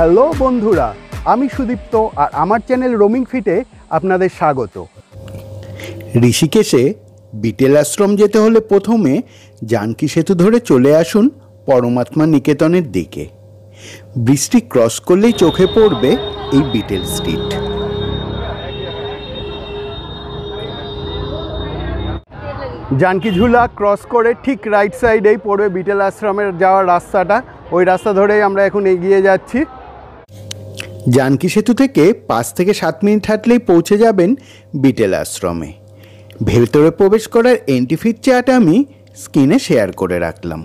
Hello বন্ধুরা, আমি সুদীপ্ত আর আমার চ্যানেল রোমিং ফিটে আপনাদের স্বাগত। ঋষিকেশে বিটেল আশ্রম যেতে হলে প্রথমে জানকী সেতু ধরে চলে আসুন পরমাত্মা নিকেতনের দিকে। বৃষ্টি ক্রস করলেই চোখে পড়বে এই বিটেল স্ট্রিট। জানকী ঝুলা ক্রস করে ঠিক রাইট সাইডেই পড়বে বিটেল আশ্রমের যাওয়ার রাস্তাটা। ওই রাস্তা ধরেই আমরা এখন এগিয়ে যাচ্ছি। জানকী সেতু থেকে 5 থেকে 7 মিনিট হাঁটলেই পৌঁছে যাবেন বিটেল আশ্রমে। ভেতরে প্রবেশ করার এন্ট্রি ফির চার্ট আমি স্ক্রিনে শেয়ার করে রাখলাম।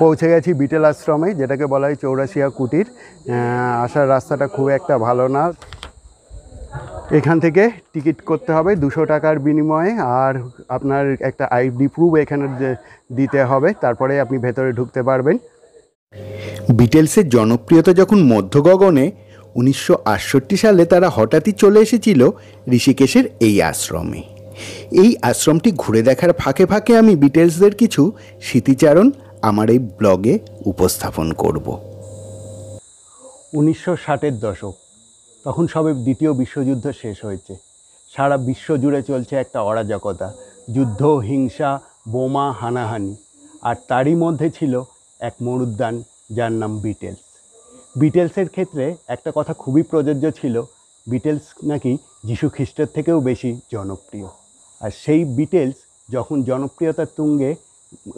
পৌঁছে গেছি বিটেল আশ্রমে, যেটাকে বলা হয় চৌরাশিয়া কুটির। আসার রাস্তাটা খুব একটা ভালো না। এখান থেকে টিকিট করতে হবে 200 টাকার বিনিময়ে, আর আপনার একটা আইডি প্রুফ এখানে দিতে হবে, তারপরে আপনি ভেতরে ঢুকতে পারবেন। বিটেলসের জনপ্রিয়তা যখন মধ্য গগনে, 1968 সালে তারা হঠাৎই চলে এসেছিল ঋষিকেশের এই আশ্রমে। এই আশ্রমটি ঘুরে দেখার ফাঁকে ফাঁকে আমি বিটেলসদের কিছু স্মৃতিচারণ আমার এই ব্লগে উপস্থাপন করব। 1960-এর দশক, তখন সবে দ্বিতীয় বিশ্বযুদ্ধ শেষ হয়েছে। সারা বিশ্ব জুড়ে চলছে একটা অরাজকতা, যুদ্ধ, হিংসা, বোমা, হানাহানি। আর তারই মধ্যে ছিল এক মরুদ্যান যার নাম বিটেলস। বিটেলসের ক্ষেত্রে একটা কথা খুবই প্রযোজ্য ছিল, বিটেলস নাকি যীশু খ্রিস্টের থেকেও বেশি জনপ্রিয়। আর সেই বিটেলস যখন জনপ্রিয়তার তুঙ্গে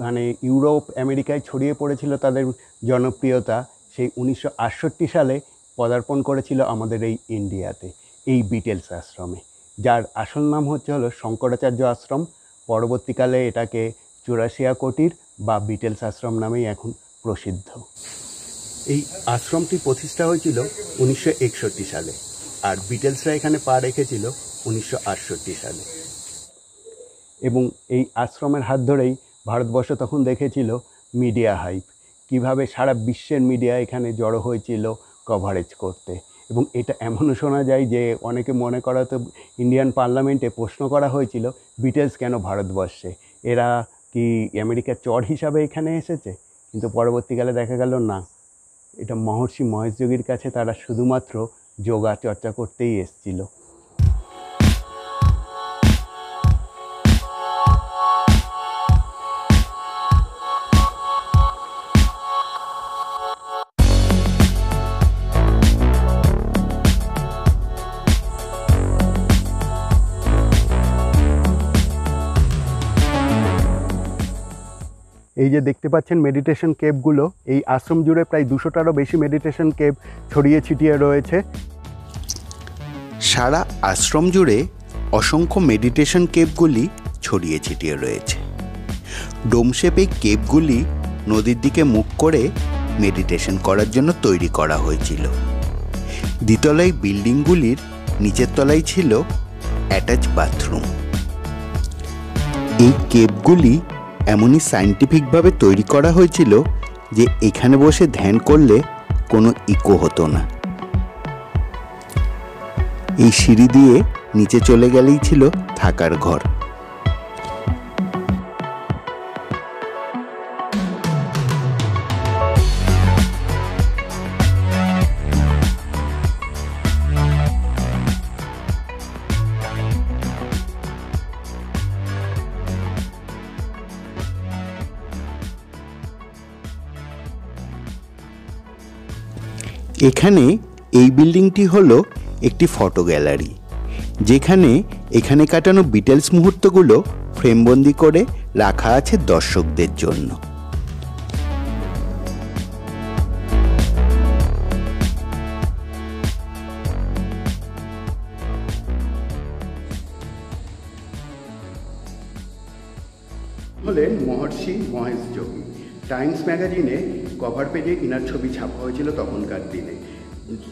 মানে ইউরোপ আমেরিকায় ছড়িয়ে পড়েছিল তাদের জনপ্রিয়তা, সেই 1968 সালে পদার্পণ করেছিল আমাদের এই ইন্ডিয়াতে, এই বিটেলস আশ্রমে, যার আসল নাম হলো শঙ্করাচার্য আশ্রম। পরবর্তীকালে এটাকে চৌরাশিয়া কুটির বা বিটেলস আশ্রম নামেই এখন প্রসিদ্ধ। এই আশ্রমটি প্রতিষ্ঠা হয়েছিল 1961 সালে, আর বিটেলসরা এখানে পা রেখেছিল 1968 সালে। এবং এই আশ্রমের হাত ধরেই ভারতবর্ষ তখন দেখেছিল মিডিয়া হাইপ, কিভাবে সারা বিশ্বের মিডিয়া এখানে জড়ো হয়েছিল কভারেজ করতে। এবং এটা এমনও শোনা যায় যে অনেকে মনে করা তো ইন্ডিয়ান পার্লামেন্টে প্রশ্ন করা হয়েছিল, বিটেলস কেন ভারতবর্ষে, এরা কি আমেরিকার চর হিসাবে এখানে এসেছে? কিন্তু পরবর্তীকালে দেখা গেল না, এটা মহর্ষি মহেশ যোগীর কাছে তারা শুধুমাত্র যোগা চর্চা করতেই এসেছিল। এই যে দেখতে পাচ্ছেন মেডিটেশন কেভগুলো, এই আশ্রম জুড়ে প্রায় 200টারও বেশি মেডিটেশন কেভ ছড়িয়ে ছিটিয়ে রয়েছে। সারা আশ্রম জুড়ে অসংখ্য মেডিটেশন কেভগুলি ছড়িয়ে ছিটিয়ে রয়েছে। ডোম শেপ এই কেভগুলি নদীর দিকে মুখ করে মেডিটেশন করার জন্য তৈরি করা হয়েছিল। দ্বিতলায় বিল্ডিংগুলির নিচের তলায় ছিল অ্যাটাচ বাথরুম। এই কেভগুলি এমনই সায়েন্টিফিকভাবে তৈরি করা হয়েছিল যে এখানে বসে ধ্যান করলে কোনো ইকো হতো না। এই সিঁড়ি দিয়ে নিচে চলে গেলেই ছিল থাকার ঘর। এখানে এই বিল্ডিংটি হলো একটি ফটো গ্যালারি, যেখানে এখানে কাটানো বিটেলস মুহূর্তগুলো ফ্রেমবন্দি করে রাখা আছে দর্শকদের জন্য। হলেন মহর্ষি মহেশ যোগী। টাইমস ম্যাগাজিনে কভার পেজে ইনার ছবি ছাপা হয়েছিল তখনকার দিনে,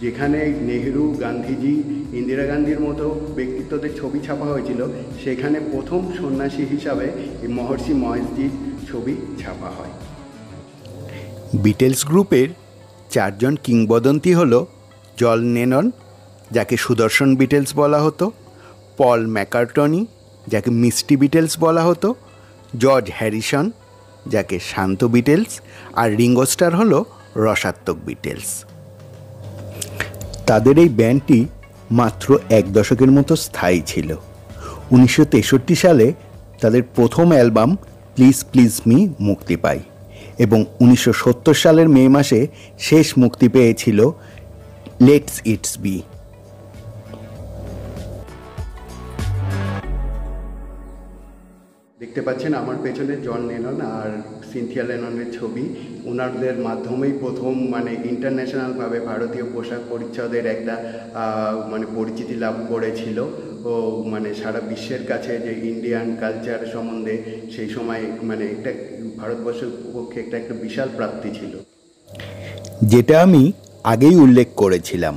যেখানে নেহেরু, গান্ধীজি, ইন্দিরা গান্ধীর মতো ব্যক্তিত্বদের ছবি ছাপা হয়েছিল। সেখানে প্রথম সন্ন্যাসী হিসাবে এই মহর্ষি মহেশজির ছবি ছাপা হয়। বিটেলস গ্রুপের 4 জন কিংবদন্তি হল জন লেনন, যাকে সুদর্শন বিটেলস বলা হতো, পল ম্যাকার্টনি, যাকে মিস্টি বিটেলস বলা হতো, জর্জ হ্যারিসন, যাকে শান্ত বিটেলস, আর রিঙ্গো স্টার হলো রসাত্মক বিটেলস। তাদের এই ব্যান্ডটি মাত্র 1 দশকের মতো স্থায়ী ছিল। 1963 সালে তাদের প্রথম অ্যালবাম প্লিজ প্লিজ মি মুক্তি পায় এবং 1970 সালের মে মাসে শেষ মুক্তি পেয়েছিল লেটস ইটস বি। দেখতে পাচ্ছেন আমার পেছনে জন লেনন আর সিনথিয়া লেননের ছবি। ওনাদের মাধ্যমেই প্রথম মানে ইন্টারন্যাশনালভাবে ভারতীয় পোশাক পরিচ্ছদের একটা মানে পরিচিতি লাভ করেছিল ও মানে সারা বিশ্বের কাছে যে ইন্ডিয়ান কালচার সম্বন্ধে সেই সময় মানে একটা ভারতবর্ষের পক্ষে একটা বিশাল প্রাপ্তি ছিল। যেটা আমি আগেই উল্লেখ করেছিলাম,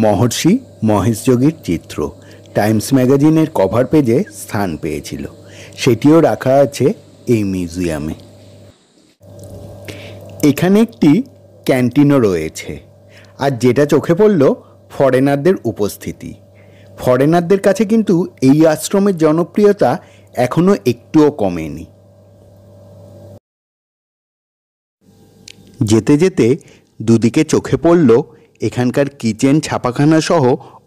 মহর্ষি মহেশ যোগীর চিত্র টাইমস ম্যাগাজিনের কভার পেজে স্থান পেয়েছিল, সেটিও রাখা আছে এই মিউজিয়ামে। এখানে একটি ক্যান্টিনও রয়েছে, আর যেটা চোখে পড়ল ফরেনারদের উপস্থিতি। ফরেনারদের কাছে কিন্তু এই আশ্রমের জনপ্রিয়তা এখনো একটুও কমেনি। যেতে যেতে দুদিকে চোখে পড়ল এখানকার কিচেন, ছাপাখানা সহ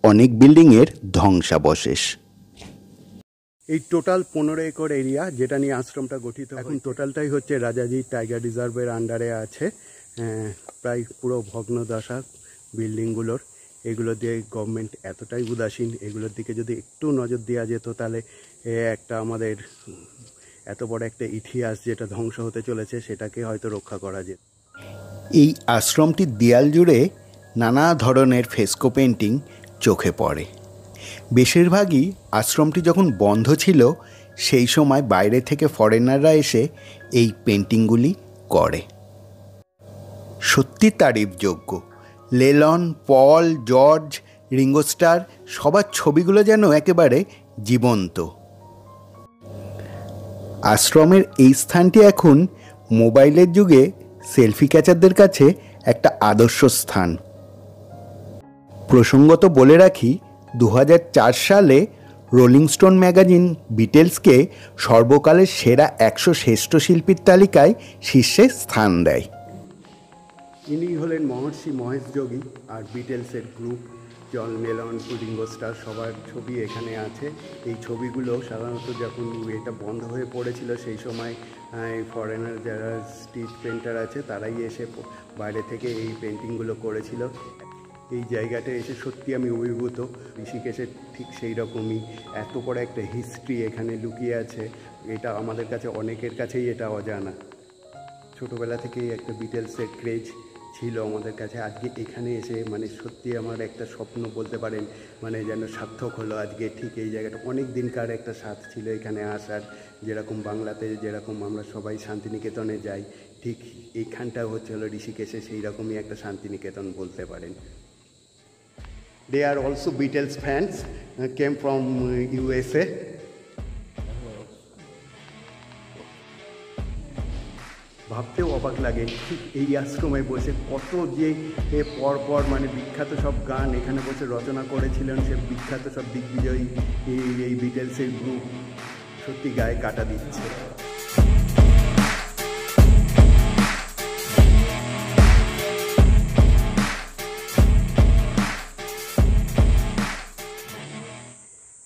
অনেক বিল্ডিংয়ের ধ্বংসাবশেষ। এই টোটাল 15 একর এরিয়া যেটা নিয়ে আশ্রমটা গঠিত, এখন টোটালটাই হচ্ছে রাজাজি টাইগার রিজার্ভের আন্ডারে আছে। প্রায় পুরো ভগ্নদশা বিল্ডিংগুলোর। এগুলো দিয়ে গভর্নমেন্ট এতটাই উদাসীন, এগুলোর দিকে যদি একটু নজর দেওয়া যেত তাহলে একটা আমাদের এত বড় একটা ইতিহাস যেটা ধ্বংস হতে চলেছে সেটাকে হয়তো রক্ষা করা যেত। এই আশ্রমটির দেয়াল জুড়ে নানা ধরনের ফ্রেস্কো পেন্টিং চোখে পড়ে। বেশিরভাগই আশ্রমটি যখন বন্ধ ছিল সেই সময় বাইরে থেকে ফরেনাররা এসে এই পেন্টিংগুলি করে। সত্যি তারিফযোগ্য। লেনন, পল, জর্জ, রিঙ্গো স্টার সবার ছবিগুলো যেন একেবারে জীবন্ত। আশ্রমের এই স্থানটি এখন মোবাইলের যুগে সেলফি ক্যাচারদের কাছে একটা আদর্শ স্থান। প্রসঙ্গত বলে রাখি, 2004 সালে রোলিং স্টোন ম্যাগাজিন বিটেলসকে সর্বকালের সেরা 100 শ্রেষ্ঠ শিল্পীর তালিকায় শীর্ষে স্থান দেয়। ইনি হলেন মহর্ষি মহেশ যোগী, আর বিটেলসের group John Lennon, Ringo Starr সবার ছবি এখানে আছে। এই ছবিগুলো সাধারণত যখন এটা বন্ধ হয়ে পড়েছিল সেই সময় ফরেনার যারা স্ট্রিট পেন্টার আছে তারাই এসে বাইরে থেকে এই পেন্টিংগুলো করেছিল। এই জায়গাটা এসে সত্যি আমি অভিভূত। ঋষিকেশের ঠিক সেই রকমই এত বড় একটা হিস্ট্রি এখানে লুকিয়ে আছে, এটা আমাদের কাছে অনেকের কাছেই এটা অজানা। ছোটোবেলা থেকেই একটা বিটেলসের ক্রেজ ছিল আমাদের কাছে। আজকে এখানে এসে মানে সত্যি আমার একটা স্বপ্ন বলতে পারেন, মানে যেন সার্থক হলো আজকে। ঠিক এই জায়গাটা অনেক দিনকার একটা স্বাদ ছিল এখানে আসার। যেরকম বাংলাতে যেরকম আমরা সবাই শান্তিনিকেতনে যাই, ঠিক এইখানটা হচ্ছে হলো ঋষিকেশে সেই রকমই একটা শান্তিনিকেতন বলতে পারেন। They are also Beatles fans, came from USA. ভাবতেও অবাক লাগে ঠিক এই আশ্রমে বসে কত যে পরপর মানে বিখ্যাত সব গান এখানে বসে রচনা করেছিলেন সে বিখ্যাত সব দিগ্বিজয়ী এই বিটেলসের গ্রুপ। সত্যি গায়ে কাটা দিচ্ছে।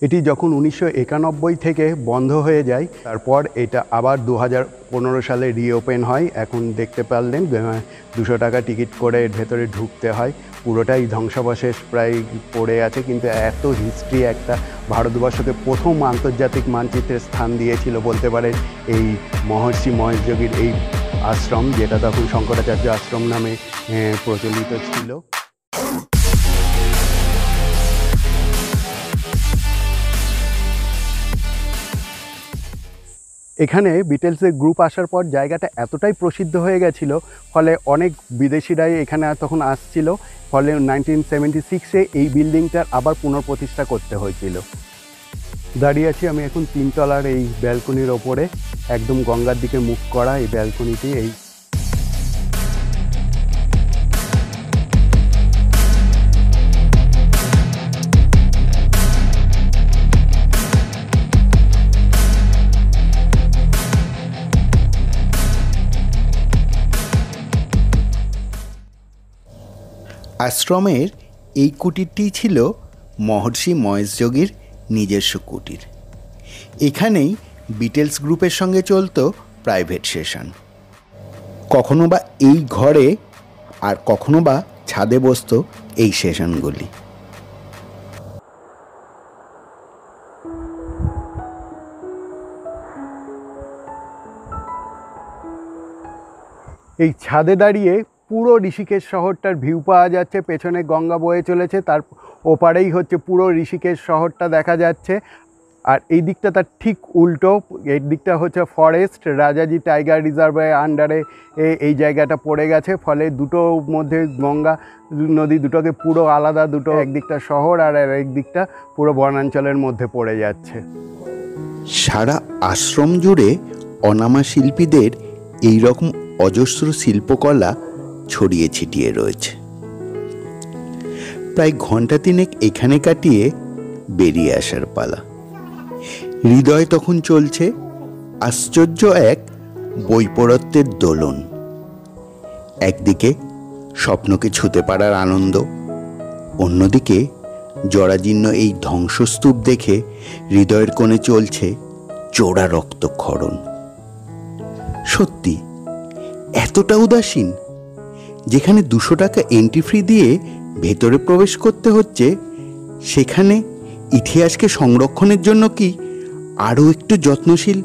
এটি যখন 1991 থেকে বন্ধ হয়ে যায়, তারপর এটা আবার 2015 সালে রিওপেন হয়। এখন দেখতে পারলেন 200 টাকা টিকিট করে ভেতরে ঢুকতে হয়। পুরোটাই ধ্বংসাবশেষ প্রায় পড়ে আছে, কিন্তু এত হিস্ট্রি একটা ভারতবর্ষকে প্রথম আন্তর্জাতিক মানচিত্রে স্থান দিয়েছিল বলতে পারেন এই মহর্ষি মহেশ যোগীর এই আশ্রম, যেটা তখন শঙ্করাচার্য আশ্রম নামে প্রচলিত ছিল। এখানে বিটেলসের গ্রুপ আসার পর জায়গাটা এতটাই প্রসিদ্ধ হয়ে গেছিল, ফলে অনেক বিদেশিরাই এখানে তখন আসছিল। ফলে 1976-এ এই বিল্ডিংটার আবার পুনঃপ্রতিষ্ঠা করতে হয়েছিল। দাঁড়িয়ে আছি আমি এখন 3 তলার এই ব্যালকনির ওপরে, একদম গঙ্গার দিকে মুখ করা এই ব্যালকনিটি। এই আশ্রমের এই কুটিরটি ছিল মহর্ষি মহেশ যোগীর নিজস্ব কুটির। এখানেই বিটেলস গ্রুপের সঙ্গে চলতো প্রাইভেট সেশন। কখনো বা এই ঘরে আর কখনো বা ছাদে বসতো এই সেশনগুলি। এই ছাদে দাঁড়িয়ে পুরো ঋষিকেশ শহরটার ভিউ পাওয়া যাচ্ছে। পেছনে গঙ্গা বয়ে চলেছে, তার ওপারেই হচ্ছে পুরো ঋষিকেশ শহরটা দেখা যাচ্ছে। আর এই দিকটা তার ঠিক উল্টো, এই দিকটা হচ্ছে ফরেস্ট। রাজাজি টাইগার রিজার্ভের আন্ডারে এই জায়গাটা পড়ে গেছে, ফলে দুটোর মধ্যে গঙ্গা নদী দুটোকে পুরো আলাদা, দুটো একদিকটা শহর আর একদিকটা পুরো বনাঞ্চলের মধ্যে পড়ে যাচ্ছে। সারা আশ্রম জুড়ে অনামা শিল্পীদের এই রকম অজস্র শিল্পকলা ছড়িয়ে ছিটিয়ে রয়েছে। প্রায় ঘন্টা তিনেক এখানে কাটিয়ে বেরিয়ে আসার পালা। হৃদয় তখন চলছে আশ্চর্য এক বৈপরত্যের দোলন। একদিকে স্বপ্নকে ছুঁতে পারার আনন্দ, অন্যদিকে জরাজীর্ণ এই ধ্বংসস্তূপ দেখে হৃদয়ের কোণে চলছে চোরা রক্তক্ষরণ। সত্যি এতটা উদাসীন? যেখানে 200 টাকা এন্ট্রি ফি দিয়ে ভেতরে প্রবেশ করতে হচ্ছে, সেখানে ইতিহাসকে সংরক্ষণের জন্য কি আরও একটু যত্নশীল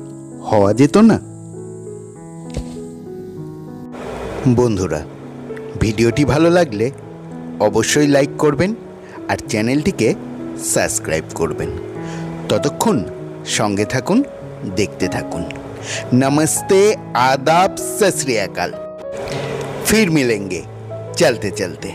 হওয়া যেত না? বন্ধুরা, ভিডিওটি ভালো লাগলে অবশ্যই লাইক করবেন আর চ্যানেলটিকে সাবস্ক্রাইব করবেন। ততক্ষণ সঙ্গে থাকুন, দেখতে থাকুন। नमस्ते, आदाब, सत श्री अकाल। फिर मिलेंगे चलते चलते।